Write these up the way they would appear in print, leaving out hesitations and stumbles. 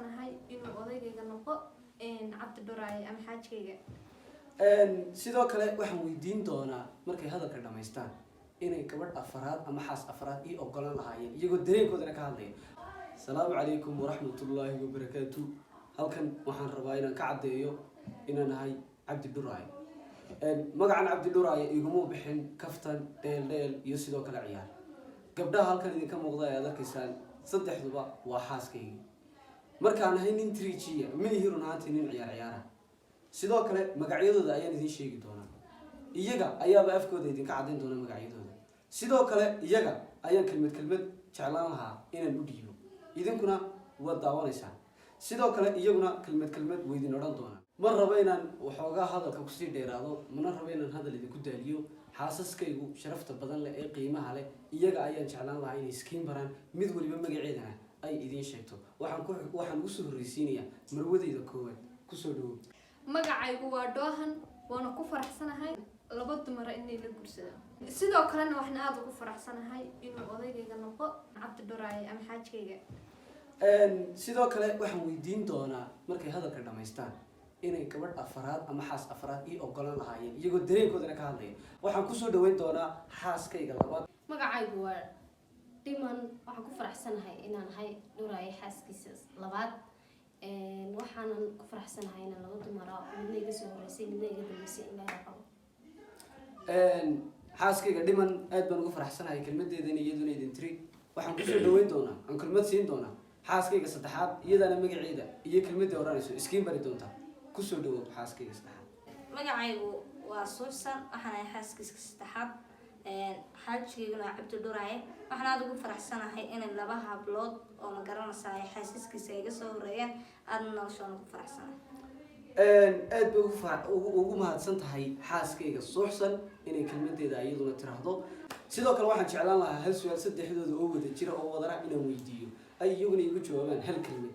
faraxsanahay inuu odayga noqo cabdi dhuraay ama xaajkayga sidoo kale waxaan weydiin doonaa markay hadalka dhamaystaan inay gabadh afaraad ama xaas afaraad ii ogolan lahaayeen iyagoo dareenkoodana ka hadlaya. Asalaamu calaykum waraxmatullaahi wabarakaatu. halkan waxaan rabaa inaan ka caddeeyo inaan ahay cabdi dhuraay. magacan cabdi dhuraay iguma bixin kaftan dheel iyo sidoo kale ciyaar. gabdhaha halkan idinka muuqda ayaad arkaysaan saddexduba waa xaaskayga. markaan ahay nin trijiya ma ihi run ahaantii nin ciyaara sidoo kale magacyadooda ayaan idin sheegi doonaa. iyaga ayaaba afkooda idinka caddayn doona magacyadooda. sidoo kale iyaga ayaan kelmad jeclaan lahaa inaan u dhiibo, idinkuna waad daawanaysaan. sidoo kale iyaguna kelmad weydin odhan doona. ma rabo inaan waxoogaa hadalka kusii dheeraado, mana rabo inaan hadal idinku daaliyo. xaasaskaygu sharafta badan leh ee qiimaha leh iyaga ayaan jeclaan lahaa inay iskiin baraan, mid waliba magaceedana ay idiin sheegto. waxaan ugu soo horreysiinayaa marwadeyda koowaad. kusoo dhawow. magacaygu waa Doohan, waana ku faraxsanahay laba dumar inay la guursadaan. sidoo kalena waxaan aad ugu faraxsanahay inuu odayga noqo cabdi dhuraay ama xaajkayga. sidoo kale waxaan weydiin doonaa markay hadalka dhamaystaan inay gabadh afaraad ama xaas afaraad ii ogolan lahaayeen iyagoo dareenkoodana ka hadlaya. waxaan kusoo dhaweyn doonaa xaaskayga labaad. magacaygu waa Dhiman, waxaan ku faraxsanahay inaan ahay dhuraay xaaskiisa labaad. waxaanan ku faraxsanahay inaan laba dumar midna iga soo horeysay midna iga dambeysay ilaahay qabo. xaaskayga Dhiman aad baan ugu faraxsanahay kelmadeedana iyaduna idin tiri. waxaan kusoo dhaweyn doonaa aan kelmad siin doonaa xaaskayga saddexaad, iyadana magaceeda iyo kelmadii oranayso iskiin bari doontaa. kusoo dhawow xaaskayga saddexaad. magacaygu waa Suusan, waxaan ahay xaaskiisa saddexaad. xaajkayguna waa Cabdi Dhuraay. waxaan aad ugu faraxsanahay inay laba hablood oo ma garanaysaa ay xaaskiisa iga soo horeeyeen, aadna noloshaan ugu faraxsanahay. aad bay ugu mahadsan tahay xaaskayga Suusan inay kelmadeeda iyaduna tiraahdo. sidoo kale waxaan jeclaan lahaa hal su'aal saddexdooda oo wada jira oo wadana inaan weydiiyo ay iyaguna igu jawaabaan hal kelmad.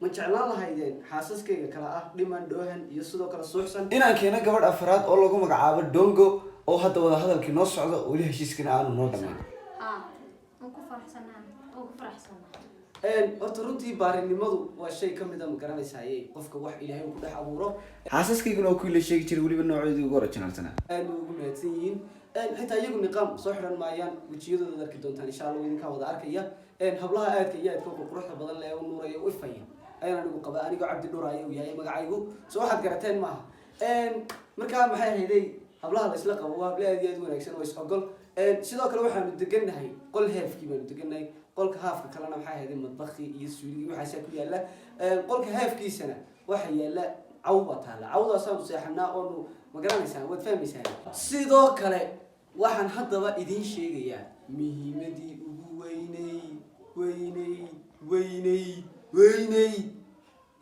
ma jeclaan lahaydeen xaasaskayga kala ah Dhiman, Doohan iyo sidoo kale Suusan inaan keeno gabadh afraad oo lagu magacaabo Dongo oo hadda wada hadalkii noo socdo weli heshiiskana aanu noo dhammaan? waan ku faraxsanahay. horta runtii baarinimadu waa shay ka mid a ma garanaysaye qofka wax ilaahay uu ku dhex abuuro. xaasaskayguna oo kuwii la sheegi jiray weliba noocoodii ugu originalsanaa. aad bay ugu mahadsan yihiin. xitaa iyagu niqaam soo xiran maayaan, wejiyadooda arki doontaan insha allah idinkaa wada arkaya. hablaha aadka iyo aadka quruxda badan leh u nuuraya u ifaya ayaan anigu qabaa. anigoo Cabdi Dhuraay uu yahay magacaygu, soo waxaad garateen maaha. markaa maxay ahayday hablaha la isla qabo waa hablo aad iyo aad u wanaagsan oo is ogol. sidoo kale waxaanu degannahay qol heefkii baanu degannahay. qolka haafka kalena maxay ahayday madbakhi iyo suuligii waxaasaa ku yaalla. qolka heefkiisana waxaa yaalla cawba taalla. cawdaasaanu seexanaa oonu ma garanaysaan, waad fahmaysaan. sidoo kale waxaan haddaba idiin sheegayaa muhiimadii ugu weynay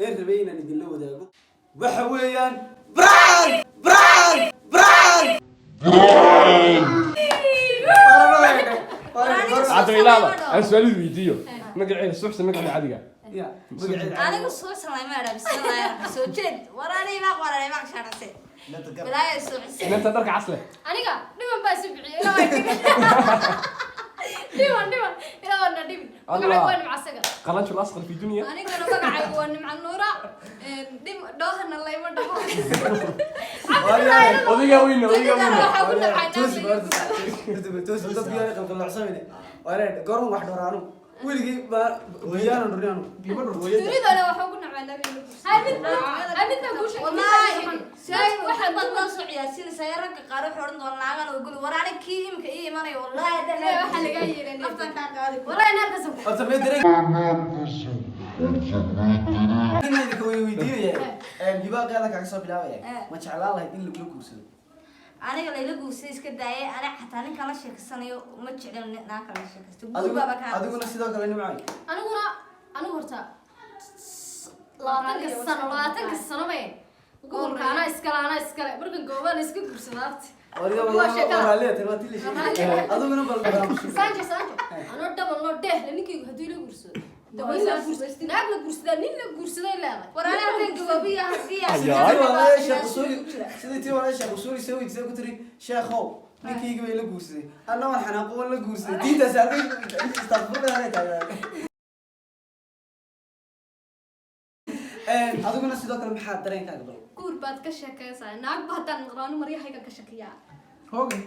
een rabay inaan idinla wadaago. waxa weeyaan عدويلابا السؤال الفيديو مقعد الصحص مقعد عادي anigu Suusan lama arag bismillah soo jeed waraani ma qorane ma shaqaysay bilaay Suusan انت درك عسله aniga Dhiman baa si bixiyay ilaa way Dhiman ilaa wana Dhiman magacaygu waa Nimcasaga. قلنش الاصغر في الدنيا anigana magacaygu waa Nimca Nuura. Doohanna layma dhaho. وديقه وين waxaa ku dhacay goorma wax dhoraano weligii biyaan dhoryaano dunidana waxaa ku nacay nabiga. Habita ku sheegay waxay bad loo soo ciyaarsiin sayarka qaar u xiran doon laagan oo guri waraani kii imka ii imanay wallahi waxa laga yeeray aftan ka qaadi wallahi halkaas horta ma dareen inay ku weydiiyay jibaaqada ka soo bilaabay ma jeclaan lahayd in lagu guursado. aniga layla guusay iska daayay ana xataa ninka la sheeksanayo ma jecel ninka la sheekaysto guubaba ka adiguna sidoo kale nimcay anigu horta 20 sano bay goolkaana iskale markan goobaan iska guursadaabti wariga wallahi waa leeyahay timaatili adiguna bal Sanjo anoo double no deh ninkii hadii la guursado naag la guursada nin la guursaday leedahay waraani halkan gabadhiya hadiya sidii tii walaal sheekh usuuli soo weydiisay ku tiri sheekhow ninkii bay la guursaday anna waan xanaaqo la guursaday diinta saartay istaafurka hada taagay adiguna sidoo kale maxaa dareenkaaga bal guur baad ka sheekaysaa naagba haddaan maqlaano maryahayga ka shakiyaa hooga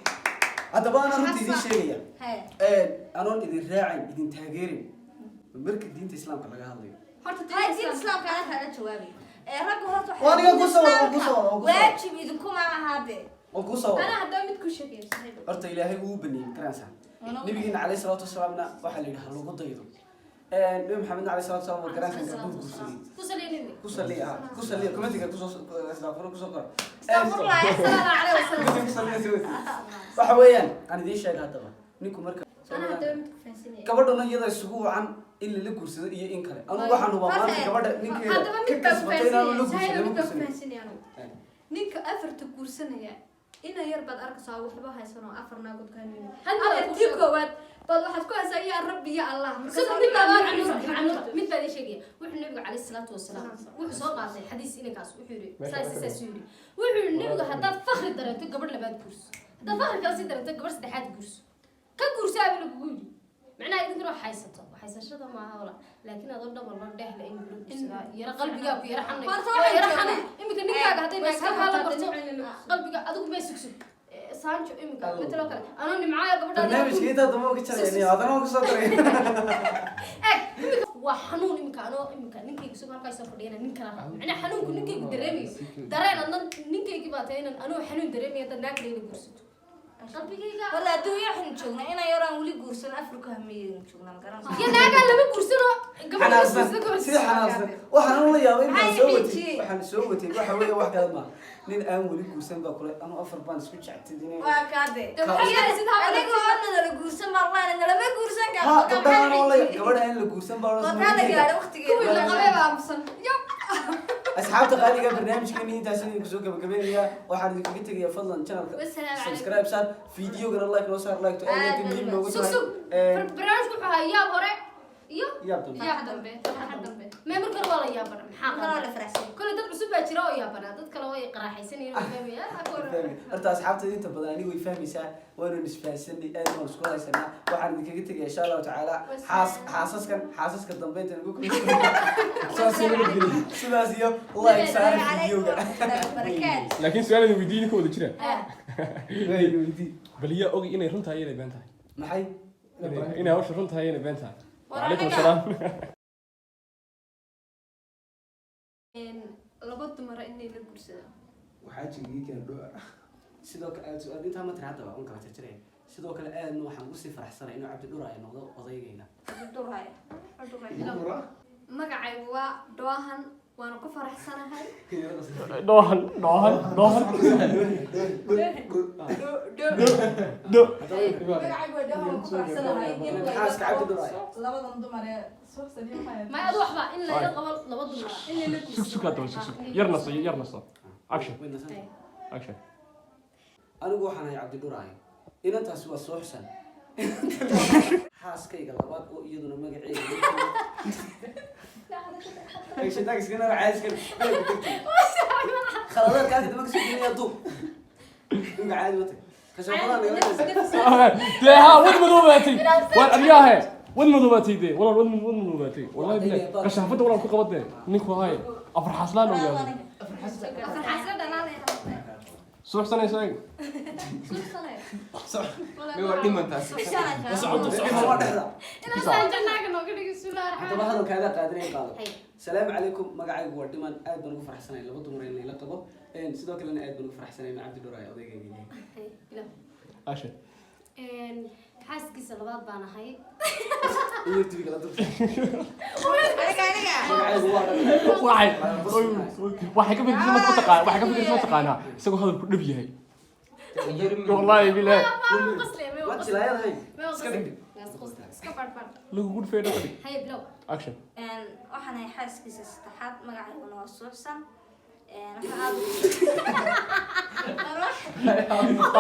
haddaba anaan runta idiin sheegaya Hee. anoon idin raacin idin taageerin marka diinta islaamka laga hadlayo horta Hay diinta diin islaamka islaamka ana kaaga jawaabi. Raggu horta Waa adiga ku soo- islaamka ku soo- ku soo. waajib idinku ma aha de. oo kuu soo anaa haddaba mid ku sheegaysa horta ilaahay uu baneeyey garanaysaa nabigeena calayhi salaatu wasalaamna waxaa la yidhi ha lagu daydo nabi maxamed calayhi salaatu wasalaam waa garanaysaa gabdhuhu guursaday ku saliinin ku saliya komitiga kusoo qora Astaghfirullah. sallallahu alayhi wasallam waxa weeyaan aan idiin sheega haddaba ninku marka anaa haddaba mid ku fahansinaya gabadhuna iyada isugu wacan in lala guursado iyo in kale anugu waxaan hubaa maanta gabadha ninkeeda haddaba ka mid baa ku kasbatay inaanu la fahansinaya guursan lama mid baa ku guursan fahansinaya anugu ninka afarta guursanaya ina yar baad arkaysaa waxba haysan oo afar naagood ka hanin Hal mar ama ku tii sheeg. koowaad baad waxaad ku haysaa yaa rabbi ya allah sidoo mid baa mid baa idin sheegaya wuxuu nabiga calayhi salaatu wasalaam wuxuu soo qaatay xadiis inankaas wuxuu yidhi saas yidhi wuxuu yidhi nabiga haddaad fakri dareento gabadh labaad guurso haddaad fakri kala sii dareento gabadh saddexaad guurso ka guursaaba lagugu yidhi macnaha idinkuna wax haysato haysashada maaha wala laakiin adoo dhabal la dhehla in gabadh guursadaa yara qalbigaa ku yara xanay Horta waxay yara joogaan. xanay iminka ninkaaga hadday way naagta kaa la iska barto qabtaa, qalbiga adigu may sugsug saanjo iminka matalo kale anoo nimcaayo gabadha barnaamijka intaa damba ka jarayni haddana waan kusoo daray waa xanuun iminka anoo iminka ninkayga isagoo halkaa soo fadhiyana nin kala rabo macnaa xanuunku ninkaygu dareemayo dareen adna ninkaygii baa tahay inaan anoo xanuun dareemayo haddaad naag kale ina guursato qalbigayga Wala adduunyo waxaan joognaa inaan yaraan weli guursan Afrika hamiyeen joognaa ma garanaysaa. iyo naagaa lama guursano gabadha la xanaaqsan guursado gabadha sida xanaaqsan waxaan la yaabay intaan soo watay Maxay waxaan soo watay waxa weeye wax kale ma nin aan weli guursan baa kule anu afar baan isku jectay Waa kaade. Anigu horna nala guursan baa waana nalama guursan ha karo. gabdhahan oo la gabadha in la guursan baa Waa kaada gaadhay waqtigeeda. kuwii la qabay baa amsan asxaabta qaaliga barnaamijkeeni intaas idin kusoo gabagabeynaya waxaan idinkaga tegayaa fadlan channelka Wassalaamu calaykum. subscribe saar videogana like noo saar like to aad muhiim noogu sug tahay sug barnaamijku wuxuu ahaa yaab hore iyo yaab dambe yaa dambe farxad dambe meemar kale waa la yaabana maxaa Marka la qaban faraxsan. kole dad cusub baa jira oo yaabanaa dad kale way qaraaxaysanayeen oo fahmaya horta asxaabta inta badan anigu way fahmaysaa waanu isfahansanay aad baan isku haysanaa waxaan idinkaga tegaya insha allahu tacaala xaasaska dambe intaan ugu sidaas iyo like saar videoga Barakaad. laakiin su-aalada weydiin ka wada jira weydii bal yaa ogi inay run tahay inay been tahay maxay inay hawsha run tahay inay been tahay War wacalaykum aniga. asalaam laba dumara inay la guursado waxaa jigii kala dhow sidoo kale aad su-aal intaa ma tiri haddaba un kala tirtiraya sidoo kale aadna waxaan ugu sii faraxsanay inuu cabdi dhur ay noqdo odaygayna Abdurrahman. magacaygu waa doohan waana ku faraxsanahay dhoohan magacaygu waa doohan waan ku faraxsanahay xaaska cabdi dhur ay labadan dumar ee suuqsani maya adu waxba in layla qabo laba dumar inay la sug sug hadaba sug sug yar naso action action anigu waxaan ahay cabdi dhur ay inantaasi waa soo xusan xaaskayga labaad oo iyaduna magaceeda khaladaadkaasi dama kasoo geliya duub ninka caadi wata kasoo dee haa wad madoobaatay waan adiyaahe wad madoobaatay dee walaal wad madoobaatay wallahi bilahi kashaafada walaal ku qabadee ninku haye afar xaslaan ogaaday farxasla dhalaalaya suuxsanaysa eeg haddaba hadalkaada qaadanay qaado salaamu calaykum magacaygu waa dhiman aad baan ugu faraxsanay laba dumar in layla qabo sidoo kalena aad baan ugu faraxsanay in cabdi dhur ay odaygayga yahay action xaaskiisa labaad baan ahay iyo tibiga la dulta Aniga. magacaygu waa dhalan waxay ka fikirsan mataqaanaa isagoo hadalku dhab yahay wallahi bilahi waa jilaayadahay iska dhig iska badhbadh lagugu dhufay dhab dhig haye bilow action Waxaan ahay xaaskiisa saddexaad magacayguna waa Suuxsan.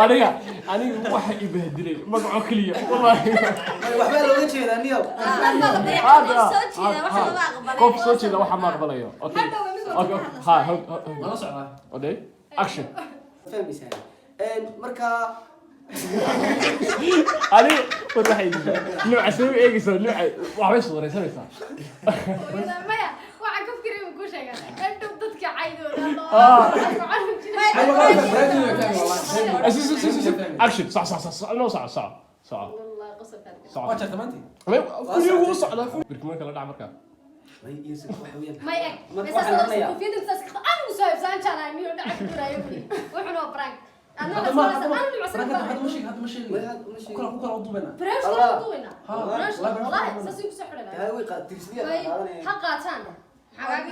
aniga waxa i bahdilay magaco keliya wallahi waxbaa looga jeedaa niyow qof soo jeeda waxa ma aqbalayo okay okay ha nala socdaa oday action fahmaysaa markaa ani waxay nooca soo eegaysaa nooca waxbay soo wareysanaysaa maya waxaan ka fikiray ku sheegaa اكشن صح صح صح لا صح صح صح والله قصة كانت صح waa jarta maanta كل يوم صح لا بركمان كلا دعم مركب may iyo si wax weeyaan ما يك marka بس waxaan أصلا oranayaa كوفيد أنت سكت أنا مسوي بسان كان عيني ولا عبد ولا يبني وإحنا برانك أنا hadda بس ma أنا hadda اللي عسكر hadda ma sheegin hadda ma Way sheegin had ma sheegin ku kala duubana بريش الله. ولا دوينا ها بريش والله والله ساسي بسحر taa لنا way qaad tirsiga باي qaadanaya حقا تانا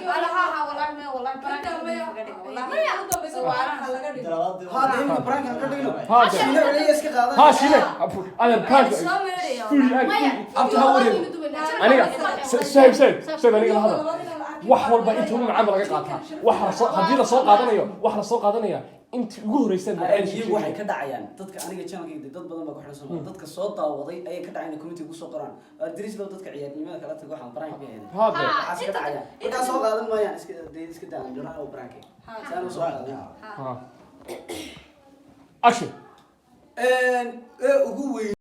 wala ha wallahi ma wallahi Inta way- wallahi Maya, ugu dambaysa waxaa laga dhigay. ها ده imka prank ka dhigno هذا shiina waliya iska qaadanaya ها شيله انا برانك soo meereeyo انت هوري aniga save aniga hada wax walba inta ugu macaan laga qaataa wax hadii la soo qaadanayo wax la soo qaadanaya inta ugu horeysay iyagu waxay ka dhacayaan dadka aniga channelkayga dad badan baa ku xidhan Soomaaliya dadka soo daawaday ayay ka dhacayaan community ku soo qoraan adris loo dadka ciyaarnimada kala tago waxaan prank been هذا waxaas ka dhacayaan marka soo qaadan maayaan iska daan jira oo prank saan soo qaadan ها اكشن ugu weyn